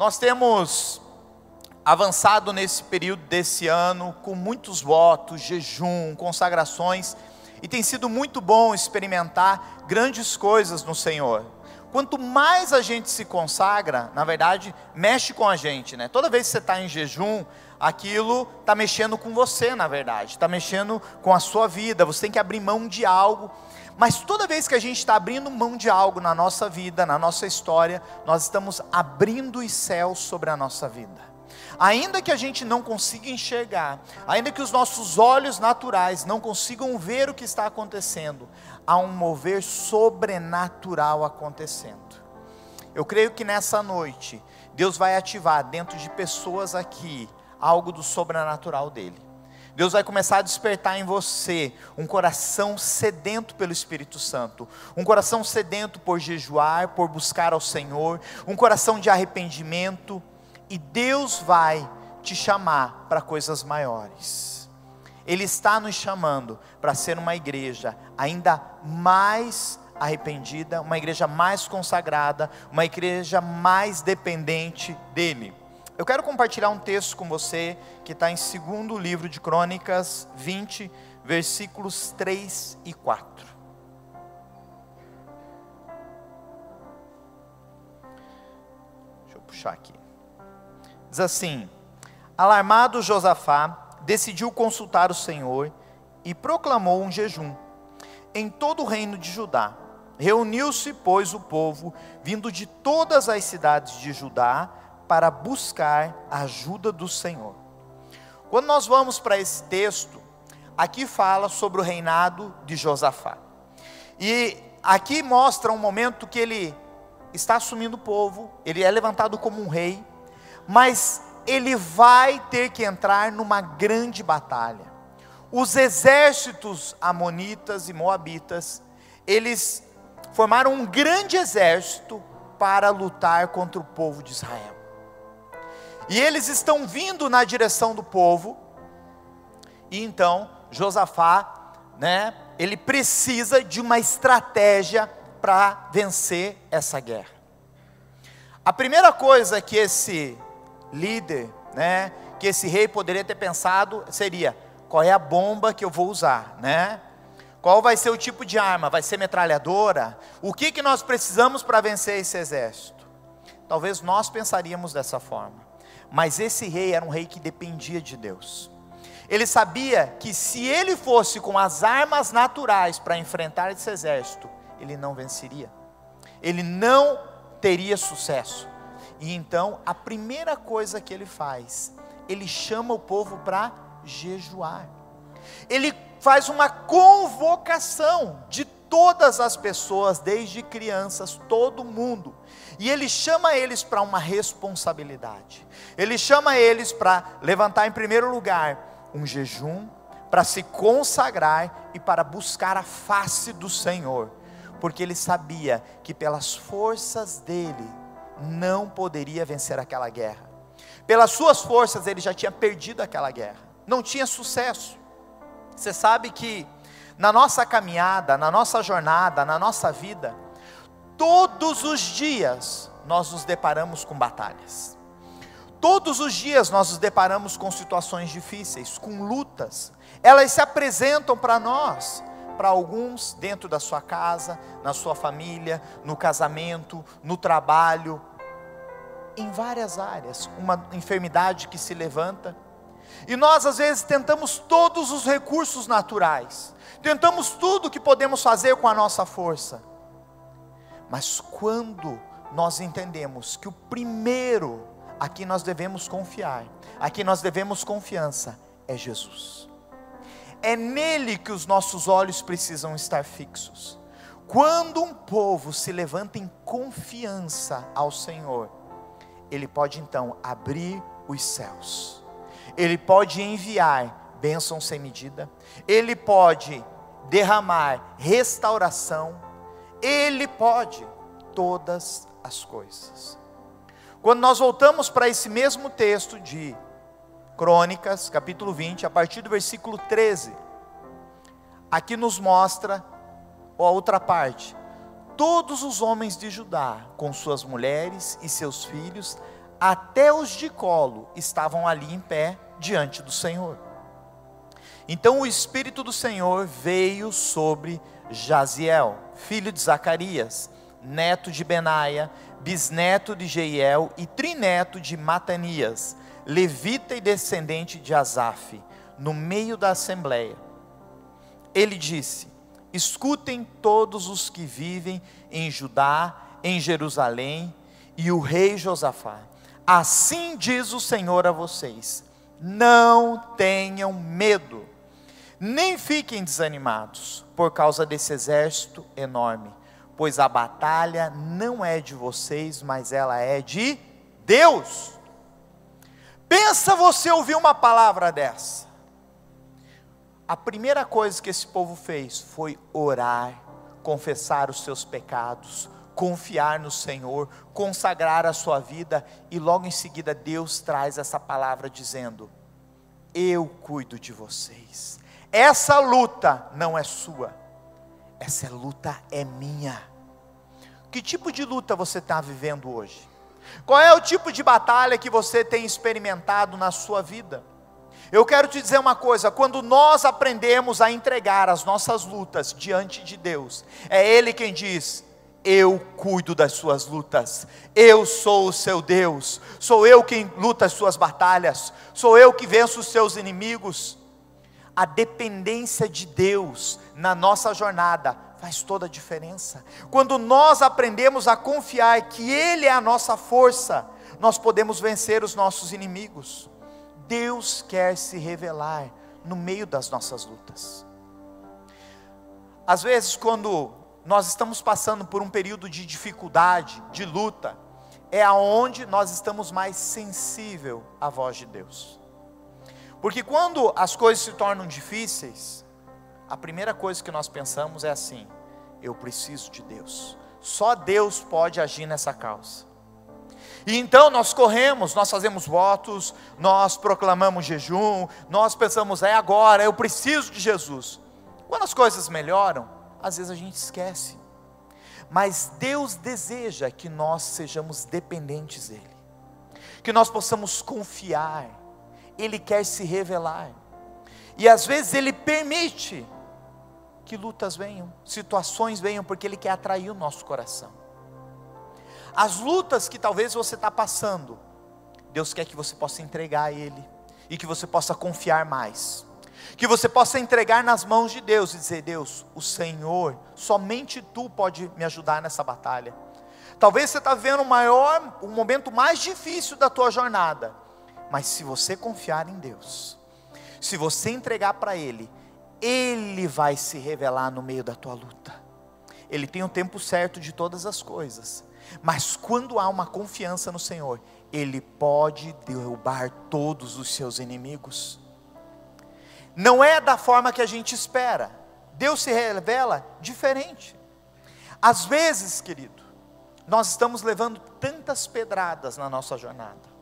Nós temos avançado nesse período desse ano com muitos votos, jejum, consagrações, e tem sido muito bom experimentar grandes coisas no Senhor. Quanto mais a gente se consagra, na verdade, mexe com a gente, né? Toda vez que você está em jejum, aquilo está mexendo com você, na verdade, está mexendo com a sua vida, você tem que abrir mão de algo. Mas toda vez que a gente está abrindo mão de algo na nossa vida, na nossa história, nós estamos abrindo os céus sobre a nossa vida. Ainda que a gente não consiga enxergar, ainda que os nossos olhos naturais não consigam ver o que está acontecendo, há um mover sobrenatural acontecendo. Eu creio que nessa noite, Deus vai ativar dentro de pessoas aqui, algo do sobrenatural dele. Deus vai começar a despertar em você um coração sedento pelo Espírito Santo, um coração sedento por jejuar, por buscar ao Senhor, um coração de arrependimento, e Deus vai te chamar para coisas maiores. Ele está nos chamando para ser uma igreja ainda mais arrependida, uma igreja mais consagrada, uma igreja mais dependente dele. Eu quero compartilhar um texto com você, que está em 2º livro de Crônicas 20, versículos 3 e 4. Deixa eu puxar aqui. Diz assim: alarmado Josafá, decidiu consultar o Senhor, e proclamou um jejum em todo o reino de Judá. Reuniu-se, pois, o povo, vindo de todas as cidades de Judá, para buscar a ajuda do Senhor. Quando nós vamos para esse texto, aqui fala sobre o reinado de Josafá, e aqui mostra um momento que ele está assumindo o povo, ele é levantado como um rei, mas ele vai ter que entrar numa grande batalha. Os exércitos amonitas e moabitas, eles formaram um grande exército para lutar contra o povo de Israel. E eles estão vindo na direção do povo, e então Josafá, ele precisa de uma estratégia para vencer essa guerra. A primeira coisa que esse líder, que esse rei poderia ter pensado seria: qual é a bomba que eu vou usar, Qual vai ser o tipo de arma? Vai ser metralhadora? O que nós precisamos para vencer esse exército? Talvez nós pensaríamos dessa forma. Mas esse rei era um rei que dependia de Deus. Ele sabia que se ele fosse com as armas naturais para enfrentar esse exército, ele não venceria. Ele não teria sucesso. E então, a primeira coisa que ele faz, ele chama o povo para jejuar. Ele faz uma convocação de todas as pessoas, desde crianças, todo mundo. E ele chama eles para uma responsabilidade. Ele chama eles para levantar em primeiro lugar um jejum, para se consagrar e para buscar a face do Senhor. Porque ele sabia que pelas forças dele não poderia vencer aquela guerra. Pelas suas forças ele já tinha perdido aquela guerra. Não tinha sucesso. Você sabe que na nossa caminhada, na nossa jornada, na nossa vida, todos os dias nós nos deparamos com batalhas. Todos os dias nós nos deparamos com situações difíceis, com lutas. Elas se apresentam para nós, para alguns dentro da sua casa, na sua família, no casamento, no trabalho, em várias áreas. Uma enfermidade que se levanta. E nós às vezes tentamos todos os recursos naturais, tentamos tudo que podemos fazer com a nossa força. Mas quando nós entendemos que o primeiro a quem nós devemos confiar, a quem nós devemos confiança, é Jesus. É nele que os nossos olhos precisam estar fixos. Quando um povo se levanta em confiança ao Senhor, ele pode então abrir os céus. Ele pode enviar bênção sem medida. Ele pode derramar restauração. Ele pode todas as coisas. Quando nós voltamos para esse mesmo texto de Crônicas, capítulo 20, a partir do versículo 13, aqui nos mostra a outra parte. Todos os homens de Judá, com suas mulheres e seus filhos, até os de colo estavam ali em pé diante do Senhor. Então o Espírito do Senhor veio sobre Jaziel, filho de Zacarias, neto de Benaia, bisneto de Jeiel e trineto de Matanias, levita e descendente de Asaf, no meio da assembleia. Ele disse: escutem todos os que vivem em Judá, em Jerusalém, e o rei Josafá. Assim diz o Senhor a vocês: não tenham medo, nem fiquem desanimados por causa desse exército enorme, pois a batalha não é de vocês, mas ela é de Deus. Pensa você ouvir uma palavra dessa. A primeira coisa que esse povo fez foi orar, confessar os seus pecados, confiar no Senhor, consagrar a sua vida, e logo em seguida Deus traz essa palavra dizendo: eu cuido de vocês. Essa luta não é sua, essa luta é minha. Que tipo de luta você está vivendo hoje? Qual é o tipo de batalha que você tem experimentado na sua vida? Eu quero te dizer uma coisa: quando nós aprendemos a entregar as nossas lutas diante de Deus, é Ele quem diz: eu cuido das suas lutas, eu sou o seu Deus, sou eu quem luta as suas batalhas, sou eu que venço os seus inimigos. A dependência de Deus na nossa jornada faz toda a diferença. Quando nós aprendemos a confiar que Ele é a nossa força, nós podemos vencer os nossos inimigos. Deus quer se revelar no meio das nossas lutas. Às vezes, quando nós estamos passando por um período de dificuldade, de luta, é aonde nós estamos mais sensíveis à voz de Deus. Porque quando as coisas se tornam difíceis, a primeira coisa que nós pensamos é assim: eu preciso de Deus, só Deus pode agir nessa causa. E então nós corremos, nós fazemos votos, nós proclamamos jejum, nós pensamos: é agora, eu preciso de Jesus. Quando as coisas melhoram, às vezes a gente esquece. Mas Deus deseja que nós sejamos dependentes dEle, que nós possamos confiar. Ele quer se revelar, e às vezes Ele permite que lutas venham, situações venham, porque Ele quer atrair o nosso coração. As lutas que talvez você está passando, Deus quer que você possa entregar a Ele, e que você possa confiar mais, que você possa entregar nas mãos de Deus, e dizer: Deus, o Senhor, somente Tu pode me ajudar nessa batalha. Talvez você está vivendo o momento mais difícil da tua jornada, mas se você confiar em Deus, se você entregar para Ele, Ele vai se revelar no meio da tua luta. Ele tem o tempo certo de todas as coisas, mas quando há uma confiança no Senhor, Ele pode derrubar todos os seus inimigos. Não é da forma que a gente espera, Deus se revela diferente. Às vezes, querido, nós estamos levando tantas pedradas na nossa jornada,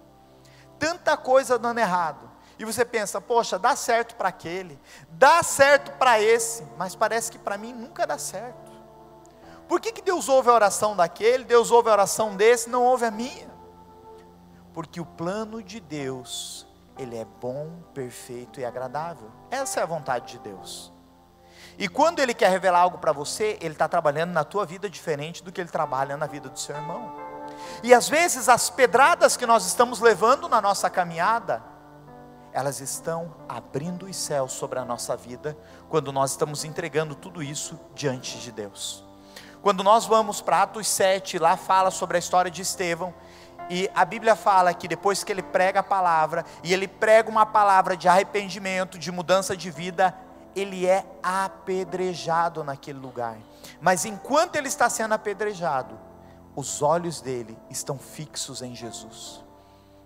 tanta coisa dando errado, e você pensa: poxa, dá certo para aquele, dá certo para esse, mas parece que para mim nunca dá certo. Por que Deus ouve a oração daquele, Deus ouve a oração desse, não ouve a minha? Porque o plano de Deus, ele é bom, perfeito e agradável. Essa é a vontade de Deus. E quando Ele quer revelar algo para você, Ele está trabalhando na tua vida diferente do que Ele trabalha na vida do seu irmão. E às vezes as pedradas que nós estamos levando na nossa caminhada, elas estão abrindo os céus sobre a nossa vida, quando nós estamos entregando tudo isso diante de Deus. Quando nós vamos para Atos 7, lá fala sobre a história de Estevão, e a Bíblia fala que depois que ele prega a palavra, e ele prega uma palavra de arrependimento, de mudança de vida, ele é apedrejado naquele lugar. Mas enquanto ele está sendo apedrejado, os olhos dele estão fixos em Jesus.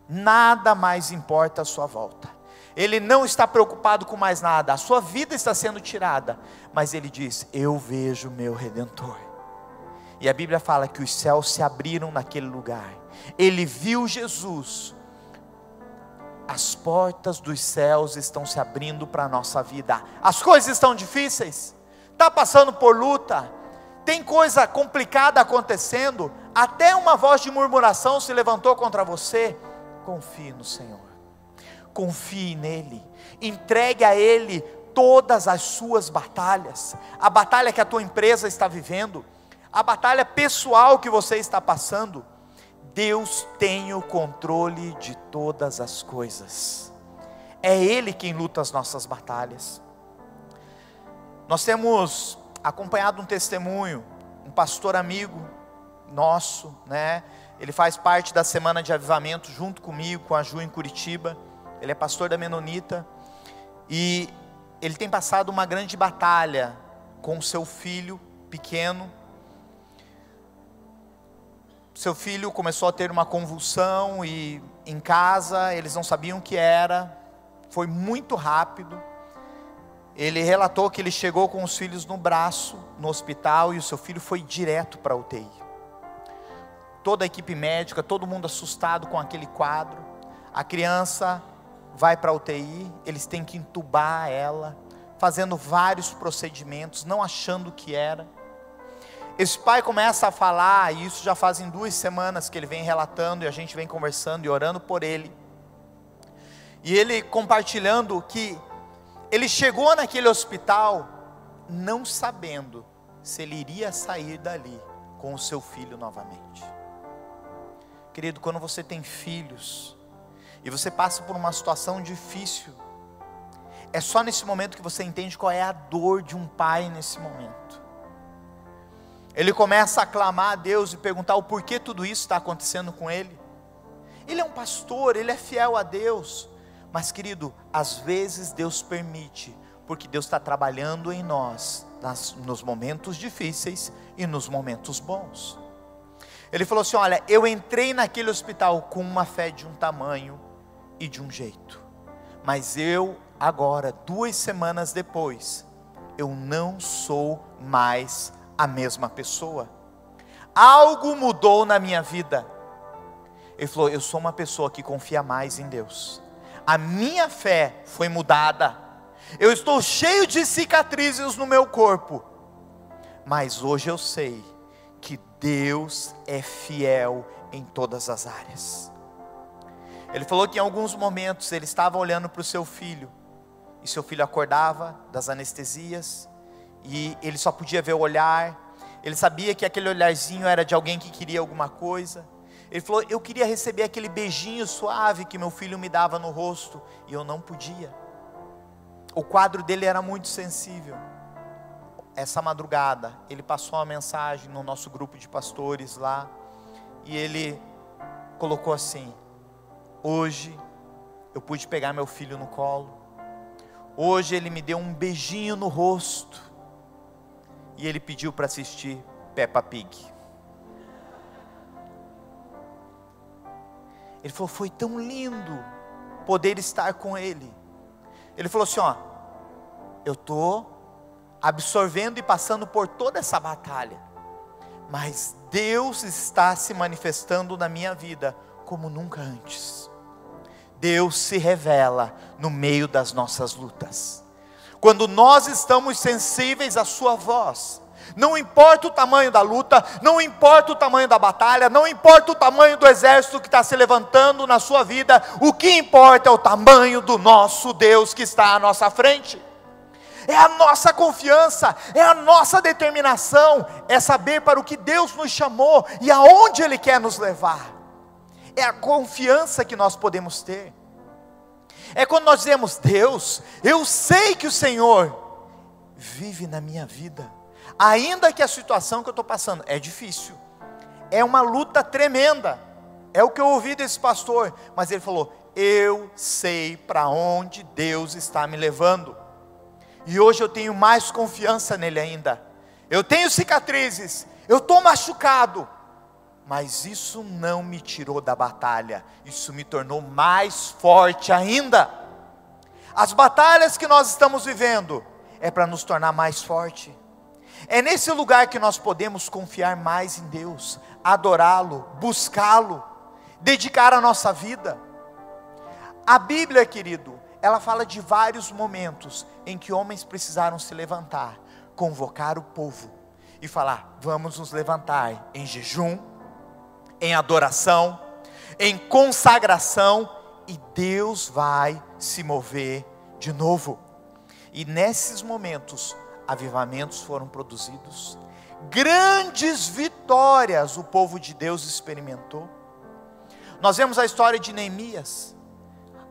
Nada mais importa à sua volta. Ele não está preocupado com mais nada. A sua vida está sendo tirada, mas ele diz: eu vejo meu Redentor. E a Bíblia fala que os céus se abriram naquele lugar. Ele viu Jesus. As portas dos céus estão se abrindo para a nossa vida. As coisas estão difíceis, está passando por luta, tem coisa complicada acontecendo, até uma voz de murmuração se levantou contra você. confie no Senhor, confie nele, entregue a Ele todas as suas batalhas, a batalha que a tua empresa está vivendo, a batalha pessoal que você está passando. Deus tem o controle de todas as coisas, é Ele quem luta as nossas batalhas. Nós temos acompanhado um testemunho, um pastor amigo nosso, né? Ele faz parte da semana de avivamento junto comigo, com a Ju em Curitiba. Ele é pastor da Menonita e ele tem passado uma grande batalha com o seu filho pequeno. Seu filho começou a ter uma convulsão e em casa eles não sabiam o que era, foi muito rápido. Ele relatou que ele chegou com os filhos no braço, no hospital, e o seu filho foi direto para a UTI. Toda a equipe médica, todo mundo assustado com aquele quadro. A criança vai para a UTI, eles têm que entubar ela, fazendo vários procedimentos, não achando o que era. Esse pai começa a falar, e isso já fazem 2 semanas que ele vem relatando, e a gente vem conversando e orando por ele. E ele compartilhando que ele chegou naquele hospital não sabendo se ele iria sair dali com o seu filho novamente. Querido, quando você tem filhos e você passa por uma situação difícil, é só nesse momento que você entende qual é a dor de um pai nesse momento. Ele começa a clamar a Deus e perguntar o porquê tudo isso está acontecendo com ele. Ele é um pastor, ele é fiel a Deus, mas querido, às vezes Deus permite, porque Deus está trabalhando em nós, nos momentos difíceis e nos momentos bons. Ele falou assim: olha, eu entrei naquele hospital com uma fé de um tamanho e de um jeito, mas eu agora, 2 semanas depois, eu não sou mais a mesma pessoa. Algo mudou na minha vida. Ele falou: eu sou uma pessoa que confia mais em Deus. A minha fé foi mudada. Eu estou cheio de cicatrizes no meu corpo, mas hoje eu sei que Deus é fiel em todas as áreas. Ele falou que em alguns momentos ele estava olhando para o seu filho, e seu filho acordava das anestesias, e ele só podia ver o olhar. Ele sabia que aquele olharzinho era de alguém que queria alguma coisa. Ele falou: eu queria receber aquele beijinho suave que meu filho me dava no rosto, e eu não podia. O quadro dele era muito sensível. Essa madrugada, ele passou uma mensagem no nosso grupo de pastores lá, e ele colocou assim: hoje eu pude pegar meu filho no colo, hoje ele me deu um beijinho no rosto, e ele pediu para assistir Peppa Pig. Ele falou: foi tão lindo poder estar com ele. Ele falou assim: ó, eu estou absorvendo e passando por toda essa batalha, mas Deus está se manifestando na minha vida como nunca antes. Deus se revela no meio das nossas lutas. Quando nós estamos sensíveis à sua voz, não importa o tamanho da luta, não importa o tamanho da batalha, não importa o tamanho do exército que está se levantando na sua vida, o que importa é o tamanho do nosso Deus que está à nossa frente. É a nossa confiança, é a nossa determinação, é saber para o que Deus nos chamou e aonde Ele quer nos levar. É a confiança que nós podemos ter. É quando nós dizemos: Deus, eu sei que o Senhor vive na minha vida, ainda que a situação que eu estou passando é difícil, é uma luta tremenda. É o que eu ouvi desse pastor, mas ele falou: eu sei para onde Deus está me levando. E hoje eu tenho mais confiança nele ainda. Eu tenho cicatrizes, eu estou machucado, mas isso não me tirou da batalha, isso me tornou mais forte ainda. As batalhas que nós estamos vivendo é para nos tornar mais forte. É nesse lugar que nós podemos confiar mais em Deus, adorá-lo, buscá-lo, dedicar a nossa vida. A Bíblia, querido, ela fala de vários momentos em que homens precisaram se levantar, convocar o povo e falar: vamos nos levantar em jejum, em adoração, em consagração, e Deus vai se mover de novo. E nesses momentos, avivamentos foram produzidos, grandes vitórias o povo de Deus experimentou. Nós vemos a história de Neemias,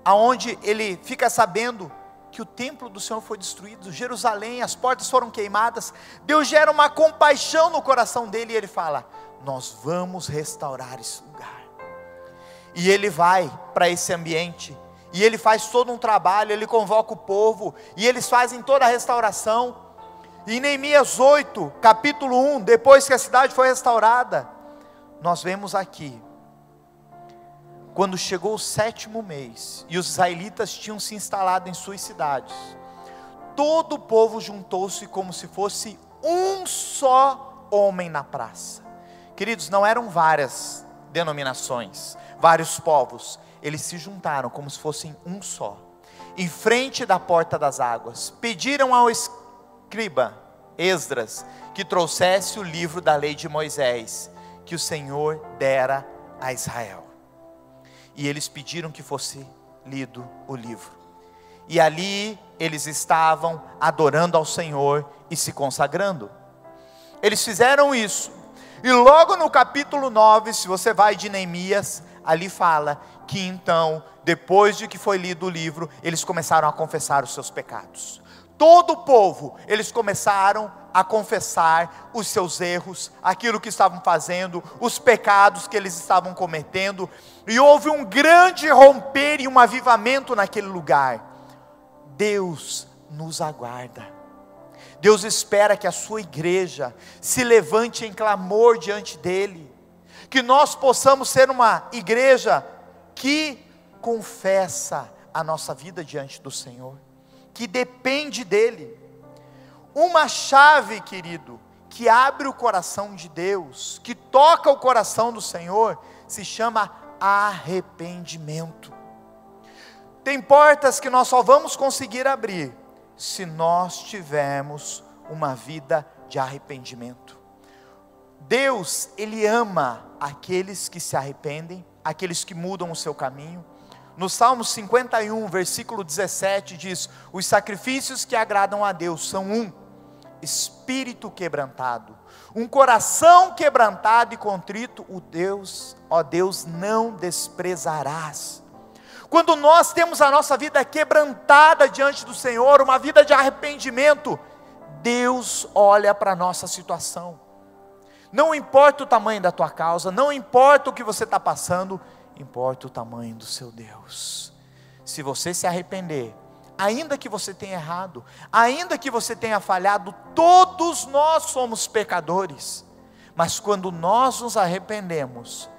aonde ele fica sabendo que o templo do Senhor foi destruído, Jerusalém, as portas foram queimadas. Deus gera uma compaixão no coração dele, e ele fala: nós vamos restaurar esse lugar. E ele vai para esse ambiente, e ele faz todo um trabalho, ele convoca o povo, e eles fazem toda a restauração. E em Neemias 8, capítulo 1, depois que a cidade foi restaurada, nós vemos aqui, quando chegou o 7º mês, e os israelitas tinham se instalado em suas cidades, todo o povo juntou-se como se fosse um só homem na praça. Queridos, não eram várias denominações, vários povos, eles se juntaram como se fossem um só, em frente da porta das águas. Pediram ao escriba Esdras que trouxesse o livro da lei de Moisés, que o Senhor dera a Israel. E eles pediram que fosse lido o livro, e ali eles estavam adorando ao Senhor e se consagrando. Eles fizeram isso, e logo no capítulo 9, se você vai de Neemias, ali fala que então, depois de que foi lido o livro, eles começaram a confessar os seus pecados. Todo o povo, eles começaram a confessar os seus erros, aquilo que estavam fazendo, os pecados que eles estavam cometendo, e houve um grande romper e um avivamento naquele lugar. Deus nos aguarda, Deus espera que a sua igreja se levante em clamor diante dEle, que nós possamos ser uma igreja que confessa a nossa vida diante do Senhor, que depende dEle. Uma chave, querido, que abre o coração de Deus, que toca o coração do Senhor, se chama arrependimento. Tem portas que nós só vamos conseguir abrir se nós tivermos uma vida de arrependimento. Deus, Ele ama aqueles que se arrependem, aqueles que mudam o seu caminho. No Salmo 51, versículo 17 diz: os sacrifícios que agradam a Deus são espírito quebrantado, um coração quebrantado e contrito, ó Deus, não desprezarás. Quando nós temos a nossa vida quebrantada diante do Senhor, uma vida de arrependimento, Deus olha para a nossa situação. Não importa o tamanho da tua causa, não importa o que você está passando, importa o tamanho do seu Deus. Se você se arrepender, ainda que você tenha errado, ainda que você tenha falhado, todos nós somos pecadores, mas quando nós nos arrependemos,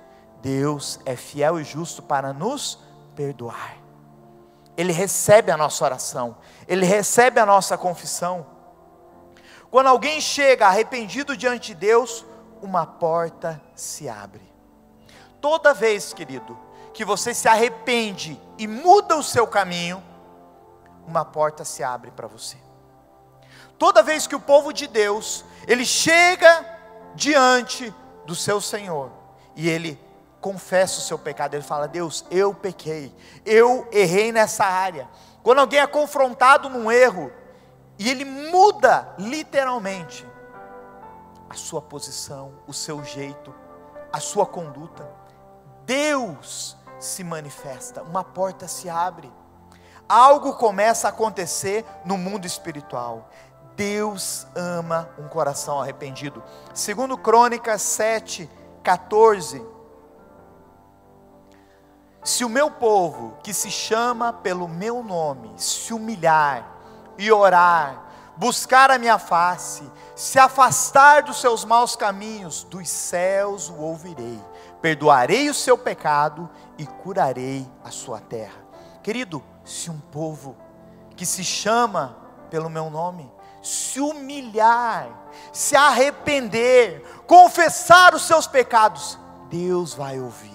Deus é fiel e justo para nos perdoar. Ele recebe a nossa oração, Ele recebe a nossa confissão. Quando alguém chega arrependido diante de Deus, uma porta se abre. Toda vez, querido, que você se arrepende e muda o seu caminho, uma porta se abre para você. Toda vez que o povo de Deus, ele chega diante do seu Senhor, e ele confessa o seu pecado, ele fala: Deus, eu pequei, eu errei nessa área. Quando alguém é confrontado num erro, e ele muda literalmente a sua posição, o seu jeito, a sua conduta, Deus se manifesta, uma porta se abre, algo começa a acontecer no mundo espiritual. Deus ama um coração arrependido. Segundo Crônicas 7:14, se o meu povo, que se chama pelo meu nome, se humilhar e orar, buscar a minha face, se afastar dos seus maus caminhos, dos céus o ouvirei, perdoarei o seu pecado e curarei a sua terra. Querido, se um povo que se chama pelo meu nome, se humilhar, se arrepender, confessar os seus pecados, Deus vai ouvir,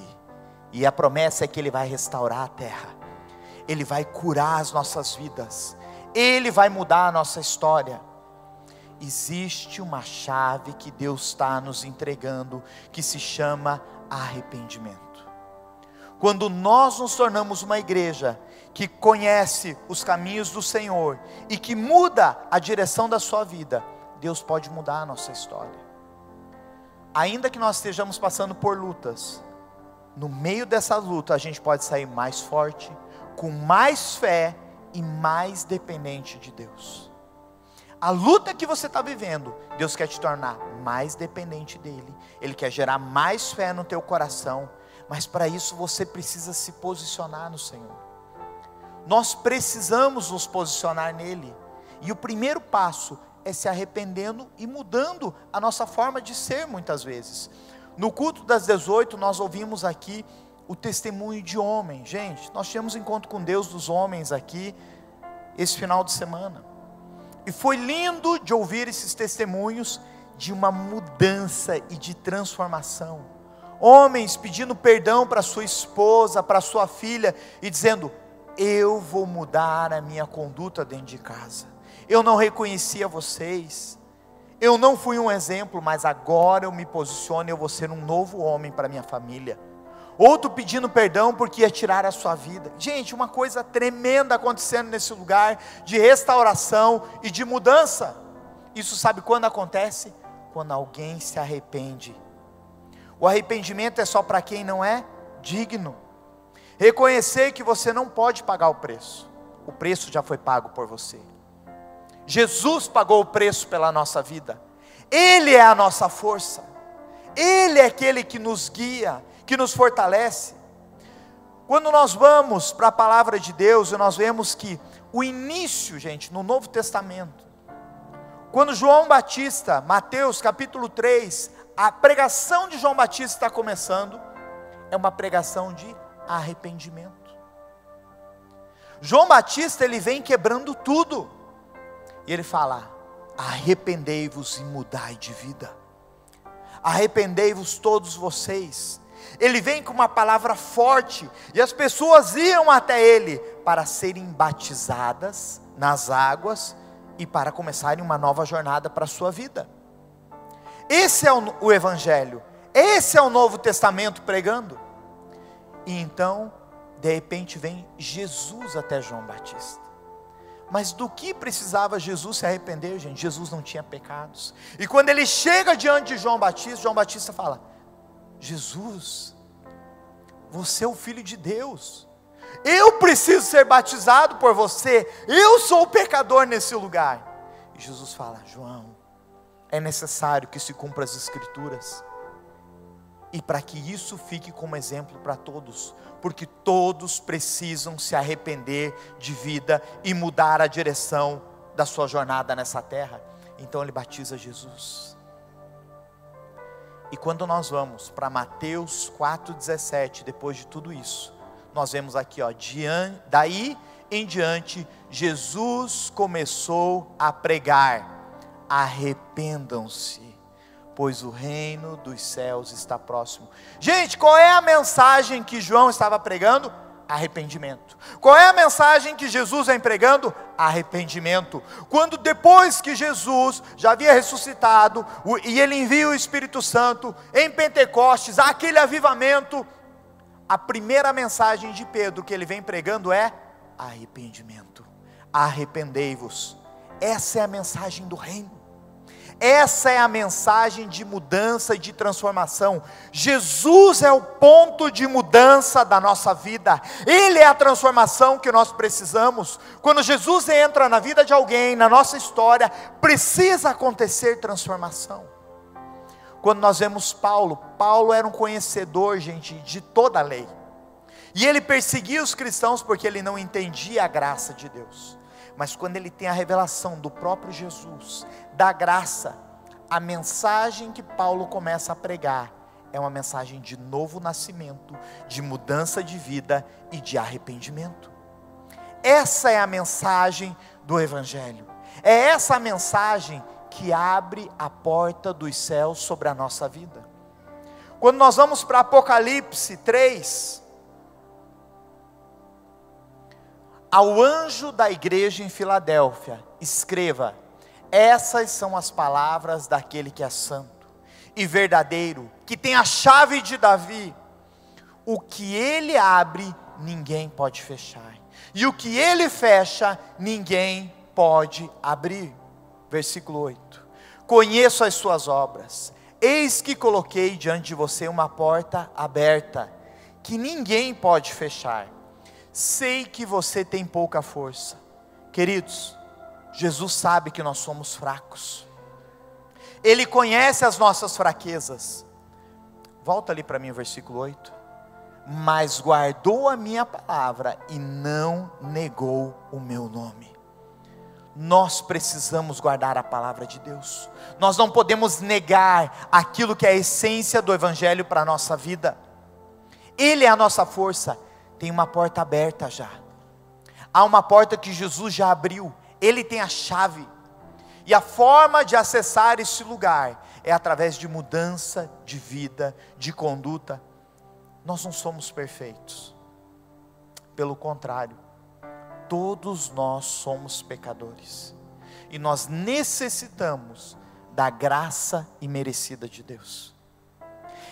e a promessa é que Ele vai restaurar a terra, Ele vai curar as nossas vidas, Ele vai mudar a nossa história. Existe uma chave que Deus está nos entregando, que se chama arrependimento. Quando nós nos tornamos uma igreja que conhece os caminhos do Senhor e que muda a direção da sua vida, Deus pode mudar a nossa história. Ainda que nós estejamos passando por lutas, no meio dessa luta a gente pode sair mais forte, com mais fé e mais dependente de Deus. A luta que você está vivendo, Deus quer te tornar mais dependente dEle. Ele quer gerar mais fé no teu coração. Mas para isso você precisa se posicionar no Senhor. Nós precisamos nos posicionar nele. E o primeiro passo é se arrependendo e mudando a nossa forma de ser muitas vezes. No culto das 18 nós ouvimos aqui o testemunho de homem. Gente, nós tivemos encontro com Deus dos homens aqui esse final de semana. E foi lindo de ouvir esses testemunhos de uma mudança e de transformação. Homens pedindo perdão para sua esposa, para sua filha, e dizendo: eu vou mudar a minha conduta dentro de casa. Eu não reconhecia vocês, eu não fui um exemplo, mas agora eu me posiciono e eu vou ser um novo homem para minha família. Outro pedindo perdão porque ia tirar a sua vida. Gente, uma coisa tremenda acontecendo nesse lugar de restauração e de mudança. Isso sabe quando acontece? Quando alguém se arrepende. O arrependimento é só para quem não é digno. Reconhecer que você não pode pagar o preço. O preço já foi pago por você. Jesus pagou o preço pela nossa vida. Ele é a nossa força. Ele é aquele que nos guia, que nos fortalece. Quando nós vamos para a palavra de Deus, nós vemos que o início, gente, no Novo Testamento, quando João Batista, Mateus capítulo 3, a pregação de João Batista está começando, é uma pregação de arrependimento. João Batista, ele vem quebrando tudo, e ele fala: arrependei-vos e mudai de vida, arrependei-vos todos vocês. Ele vem com uma palavra forte, e as pessoas iam até ele, para serem batizadas nas águas, e para começarem uma nova jornada para a sua vida. Esse é o Evangelho, esse é o Novo Testamento pregando. E então, de repente vem Jesus até João Batista. Mas do que precisava Jesus se arrepender, gente? Jesus não tinha pecados. E quando ele chega diante de João Batista fala: Jesus, você é o Filho de Deus, eu preciso ser batizado por você, eu sou o pecador nesse lugar. E Jesus fala: João, é necessário que se cumpra as Escrituras, e para que isso fique como exemplo para todos, porque todos precisam se arrepender de vida e mudar a direção da sua jornada nessa terra. Então ele batiza Jesus. E quando nós vamos para Mateus 4,17, depois de tudo isso, nós vemos aqui, daí em diante, Jesus começou a pregar: arrependam-se, pois o reino dos céus está próximo. Gente, qual é a mensagem que João estava pregando? Arrependimento. Qual é a mensagem que Jesus vem pregando? Arrependimento. Quando depois que Jesus já havia ressuscitado, e ele envia o Espírito Santo, em Pentecostes, aquele avivamento, a primeira mensagem de Pedro que ele vem pregando é arrependimento. Arrependei-vos. Essa é a mensagem do reino. Essa é a mensagem de mudança e de transformação. Jesus é o ponto de mudança da nossa vida. Ele é a transformação que nós precisamos. Quando Jesus entra na vida de alguém, na nossa história, precisa acontecer transformação. Quando nós vemos Paulo era um conhecedor, gente, de toda a lei. E ele perseguia os cristãos porque ele não entendia a graça de Deus. Mas quando ele tem a revelação do próprio Jesus, da graça, a mensagem que Paulo começa a pregar é uma mensagem de novo nascimento, de mudança de vida e de arrependimento. Essa é a mensagem do Evangelho. É essa a mensagem que abre a porta dos céus sobre a nossa vida. Quando nós vamos para Apocalipse 3, ao anjo da igreja em Filadélfia, escreva: essas são as palavras daquele que é santo e verdadeiro, que tem a chave de Davi. O que Ele abre, ninguém pode fechar. E o que Ele fecha, ninguém pode abrir. Versículo 8. Conheço as suas obras. Eis que coloquei diante de você uma porta aberta, que ninguém pode fechar. Sei que você tem pouca força. Queridos, Jesus sabe que nós somos fracos. Ele conhece as nossas fraquezas. Volta ali para mim o versículo 8. Mas guardou a minha palavra e não negou o meu nome. Nós precisamos guardar a palavra de Deus. Nós não podemos negar aquilo que é a essência do Evangelho para a nossa vida. Ele é a nossa força. Tem uma porta aberta já. Há uma porta que Jesus já abriu. Ele tem a chave. E a forma de acessar esse lugar é através de mudança de vida, de conduta. Nós não somos perfeitos. Pelo contrário, todos nós somos pecadores. E nós necessitamos da graça imerecida de Deus.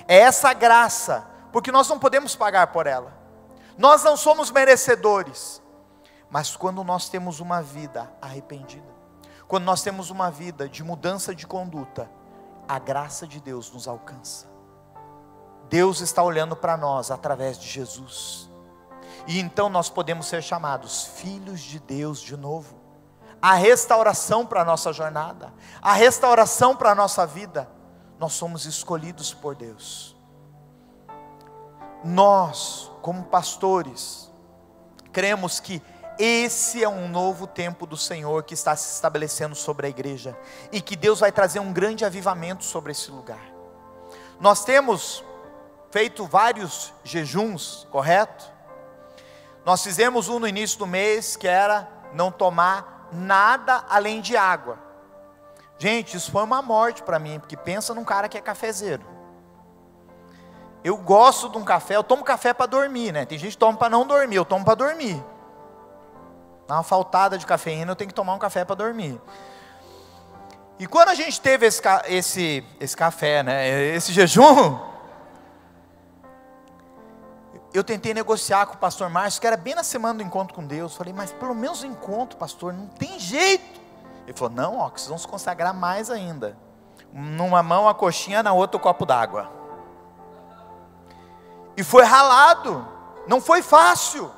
É essa graça, porque nós não podemos pagar por ela. Nós não somos merecedores. Mas quando nós temos uma vida arrependida, quando nós temos uma vida de mudança de conduta, a graça de Deus nos alcança. Deus está olhando para nós através de Jesus. E então nós podemos ser chamados filhos de Deus de novo. A restauração para a nossa jornada, a restauração para a nossa vida. Nós somos escolhidos por Deus. Nós, como pastores, cremos que esse é um novo tempo do Senhor que está se estabelecendo sobre a igreja. E que Deus vai trazer um grande avivamento sobre esse lugar. Nós temos feito vários jejuns, correto? Nós fizemos um no início do mês, que era não tomar nada além de água. Gente, isso foi uma morte para mim, porque pensa num cara que é cafezeiro. Eu gosto de um café, eu tomo café para dormir, né? Tem gente que toma para não dormir, eu tomo para dormir. Dá uma faltada de cafeína, eu tenho que tomar um café para dormir. E quando a gente teve esse café, né? Esse jejum, eu tentei negociar com o pastor Márcio, que era bem na semana do encontro com Deus. Falei, mas pelo menos o encontro, pastor, não tem jeito. Ele falou, não, ó, que vocês vão se consagrar mais ainda. Numa mão a coxinha, na outra o copo d'água. E foi ralado, não foi fácil.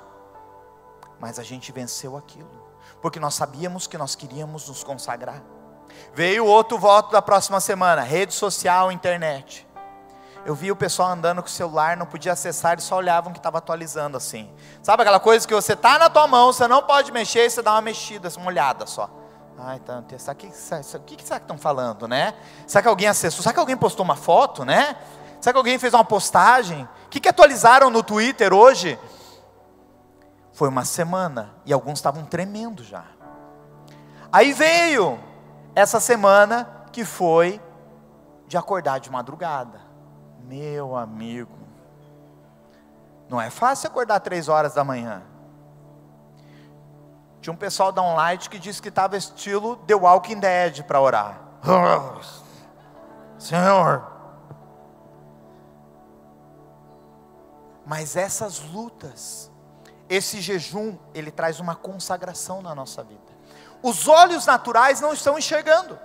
Mas a gente venceu aquilo, porque nós sabíamos que nós queríamos nos consagrar. Veio outro voto da próxima semana, rede social, internet. Eu vi o pessoal andando com o celular, não podia acessar, eles só olhavam que estava atualizando assim. Sabe aquela coisa que você está na tua mão, você não pode mexer, você dá uma mexida, uma olhada só. Ah, então, o que será que estão falando, né? Será que alguém acessou? Será que alguém postou uma foto, né? Será que alguém fez uma postagem? O que atualizaram no Twitter hoje? Foi uma semana, e alguns estavam tremendo já. Aí veio essa semana, que foi de acordar de madrugada. Meu amigo, não é fácil acordar 3 horas da manhã. Tinha um pessoal da Online que disse que estava estilo The Walking Dead para orar. Senhor. Mas essas lutas, esse jejum, ele traz uma consagração na nossa vida. Os olhos naturais não estão enxergando.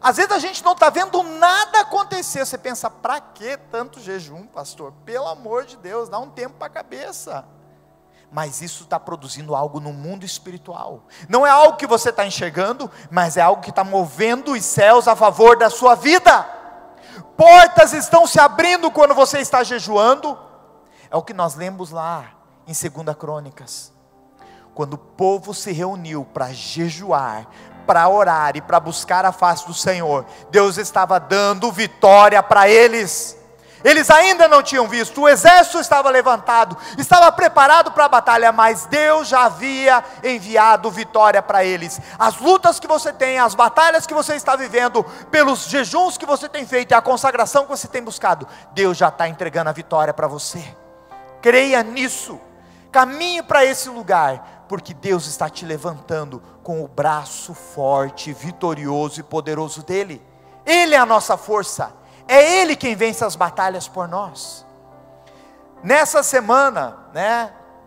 Às vezes a gente não está vendo nada acontecer. Você pensa, para que tanto jejum, pastor? Pelo amor de Deus, dá um tempo para a cabeça. Mas isso está produzindo algo no mundo espiritual. Não é algo que você está enxergando, mas é algo que está movendo os céus a favor da sua vida. Portas estão se abrindo quando você está jejuando. É o que nós lemos lá em 2 Crônicas. Quando o povo se reuniu para jejuar, para orar e para buscar a face do Senhor, Deus estava dando vitória para eles. Eles ainda não tinham visto, o exército estava levantado, estava preparado para a batalha, mas Deus já havia enviado vitória para eles. As lutas que você tem, as batalhas que você está vivendo, pelos jejuns que você tem feito e a consagração que você tem buscado, Deus já está entregando a vitória para você. Creia nisso, caminhe para esse lugar, porque Deus está te levantando com o braço forte, vitorioso e poderoso dEle. Ele é a nossa força, é Ele quem vence as batalhas por nós. Nessa semana,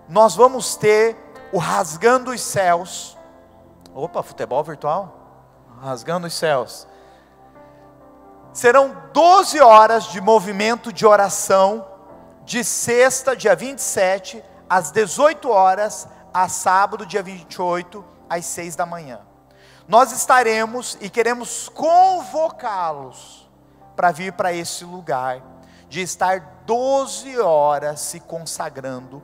nós vamos ter o Rasgando os Céus. Opa, futebol virtual? Rasgando os Céus. Serão 12 horas de movimento de oração, de sexta, dia 27, às 18 horas, a sábado, dia 28, às 6 da manhã. Nós estaremos e queremos convocá-los para vir para esse lugar, de estar 12 horas se consagrando.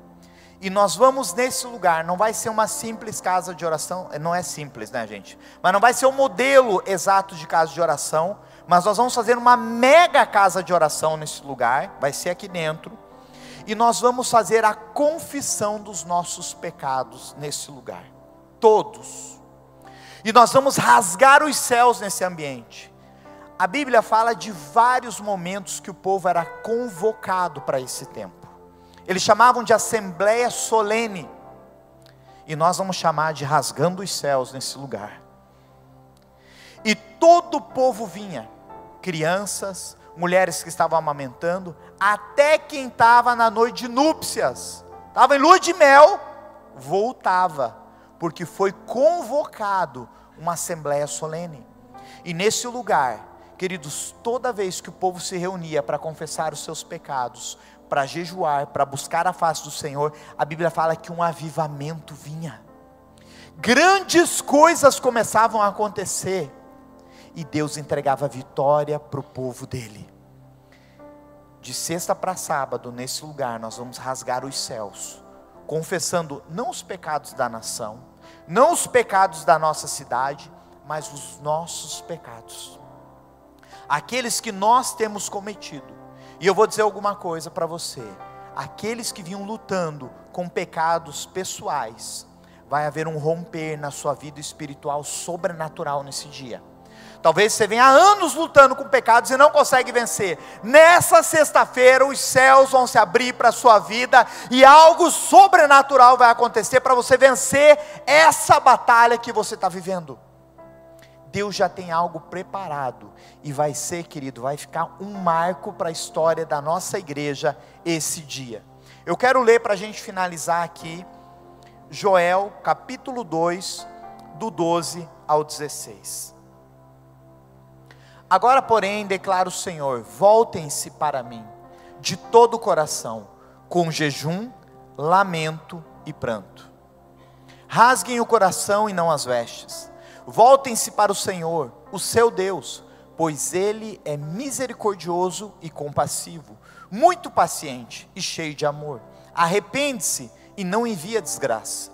E nós vamos nesse lugar, não vai ser uma simples casa de oração, não é simples, gente? Mas não vai ser um modelo exato de casa de oração, mas nós vamos fazer uma mega casa de oração nesse lugar, vai ser aqui dentro, e nós vamos fazer a confissão dos nossos pecados nesse lugar, todos, e nós vamos rasgar os céus nesse ambiente. A Bíblia fala de vários momentos que o povo era convocado para esse tempo, eles chamavam de assembleia solene, e nós vamos chamar de rasgando os céus nesse lugar, e todo o povo vinha, crianças, mulheres que estavam amamentando, até quem estava na noite de núpcias, estava em lua de mel, voltava, porque foi convocado uma assembleia solene. E nesse lugar, queridos, toda vez que o povo se reunia para confessar os seus pecados, para jejuar, para buscar a face do Senhor, a Bíblia fala que um avivamento vinha, grandes coisas começavam a acontecer, e Deus entregava vitória para o povo dele. De sexta para sábado, nesse lugar, nós vamos rasgar os céus, confessando não os pecados da nação, não os pecados da nossa cidade, mas os nossos pecados, aqueles que nós temos cometido. E eu vou dizer alguma coisa para você, aqueles que vinham lutando com pecados pessoais, vai haver um romper na sua vida espiritual sobrenatural nesse dia. Talvez você venha há anos lutando com pecados e não consegue vencer. Nessa sexta-feira os céus vão se abrir para a sua vida, e algo sobrenatural vai acontecer para você vencer essa batalha que você está vivendo. Deus já tem algo preparado, e vai ser, querido, vai ficar um marco para a história da nossa igreja esse dia. Eu quero ler para a gente finalizar aqui, Joel capítulo 2, do 12 ao 16. Agora, porém, declara o Senhor, voltem-se para mim, de todo o coração, com jejum, lamento e pranto. Rasguem o coração e não as vestes. Voltem-se para o Senhor, o seu Deus, pois Ele é misericordioso e compassivo, muito paciente e cheio de amor. Arrepende-se e não envia desgraça.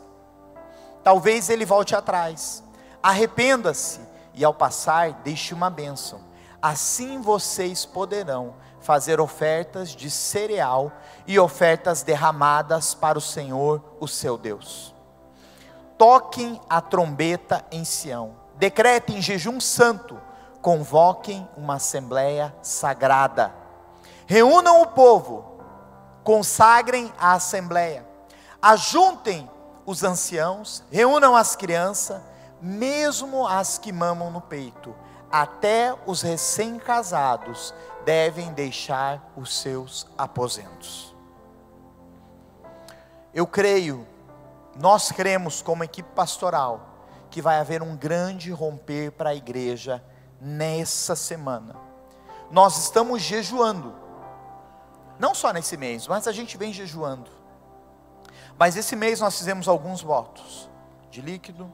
Talvez Ele volte atrás. Arrependa-se e ao passar deixe uma bênção. Assim vocês poderão fazer ofertas de cereal e ofertas derramadas para o Senhor, o seu Deus. Toquem a trombeta em Sião, decretem jejum santo, convoquem uma assembleia sagrada. Reúnam o povo, consagrem a assembleia, ajuntem os anciãos, reúnam as crianças, mesmo as que mamam no peito. Até os recém-casados devem deixar os seus aposentos. Eu creio, nós cremos como equipe pastoral, que vai haver um grande romper para a igreja nessa semana. Nós estamos jejuando, não só nesse mês, mas a gente vem jejuando. Mas esse mês nós fizemos alguns votos, de líquido,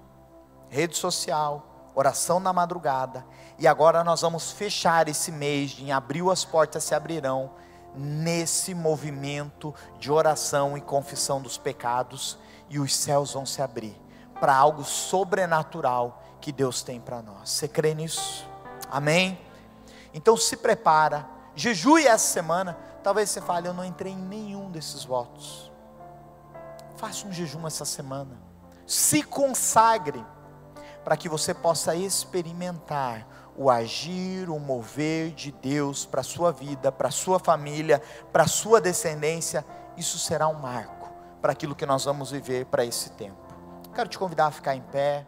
rede social, oração na madrugada, e agora nós vamos fechar esse mês, em abril as portas se abrirão, nesse movimento de oração e confissão dos pecados, e os céus vão se abrir, para algo sobrenatural que Deus tem para nós. Você crê nisso? Amém? Então se prepara, jejue essa semana. Talvez você fale, eu não entrei em nenhum desses votos. Faça um jejum essa semana, se consagre, para que você possa experimentar o agir, o mover de Deus para a sua vida, para a sua família, para a sua descendência. Isso será um marco para aquilo que nós vamos viver para esse tempo. Quero te convidar a ficar em pé.